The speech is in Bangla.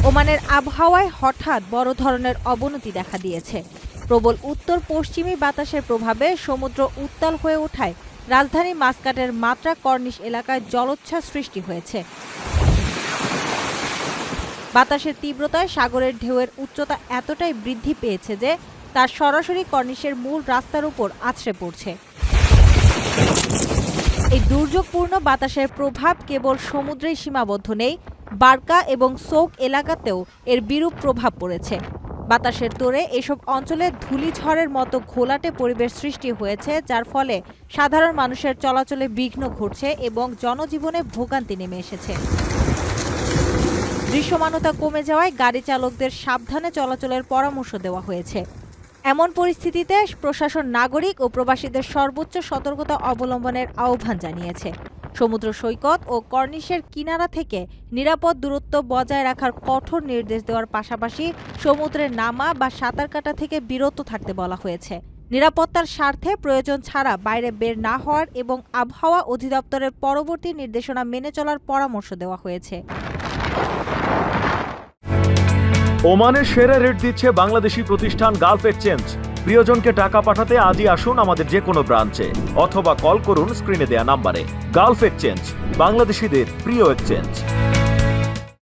ওমানের আবহাওয়ায় হঠাৎ বড় ধরনের অবনতি দেখা দিয়েছে। প্রবল উত্তর পশ্চিমী বাতাসের প্রভাবে সমুদ্র উত্তাল হয়ে ওঠায় রাজধানী মাস্কাটের মাত্রা কর্নিশ এলাকায় জলোচ্ছ্বাস সৃষ্টি হয়েছে। বাতাসের তীব্রতায় সাগরের ঢেউয়ের উচ্চতা এতটাই বৃদ্ধি পেয়েছে যে তা সরাসরি কর্নিশের মূল রাস্তার উপর আছড়ে পড়ছে। এই দুর্যোগপূর্ণ বাতাসের প্রভাব কেবল সমুদ্রেই সীমাবদ্ধ নেই, বার্কা এবং সোক এলাকাতেও এর বিরূপ প্রভাব পড়েছে। বাতাসের তোড়ে এসব অঞ্চলে ধূলিঝড়ের মতো ঘোলাটে পরিবেশ সৃষ্টি হয়েছে, যার ফলে সাধারণ মানুষের চলাচলে বিঘ্ন ঘটছে এবং জনজীবনে ভোগান্তি নেমে এসেছে। দৃশ্যমানতা কমে যাওয়ায় গাড়ি চালকদের সাবধানে চলাচলের পরামর্শ দেওয়া হয়েছে। এমন পরিস্থিতিতে প্রশাসন নাগরিক ও প্রবাসীদের সর্বোচ্চ সতর্কতা অবলম্বনের আহ্বান জানিয়েছে। সমুদ্র সৈকত ও কর্নিশের কিনারা থেকে নিরাপদ দূরত্ব বজায় রাখার কঠোর নির্দেশ দেওয়ার পাশাপাশি সমুদ্রে নামা বা সাঁতার কাটা থেকে বিরত থাকতে বলা হয়েছে। নিরাপত্তার স্বার্থে প্রয়োজন ছাড়া বাইরে বের না হওয়ার এবং আবহাওয়া অধিদপ্তরের পরবর্তী নির্দেশনা মেনে চলার পরামর্শ দেওয়া হয়েছে। ওমানের সেরা রেট দিচ্ছে বাংলাদেশি প্রতিষ্ঠান গালফ এক্সচেঞ্জ। প্রিয়জনকে টাকা পাঠাতে আজই আসুন আমাদের যে কোনো ব্রাঞ্চে অথবা কল করুন স্ক্রিনে দেয়া নাম্বারে। গালফ এক্সচেঞ্জ, বাংলাদেশিদের প্রিয় এক্সচেঞ্জ।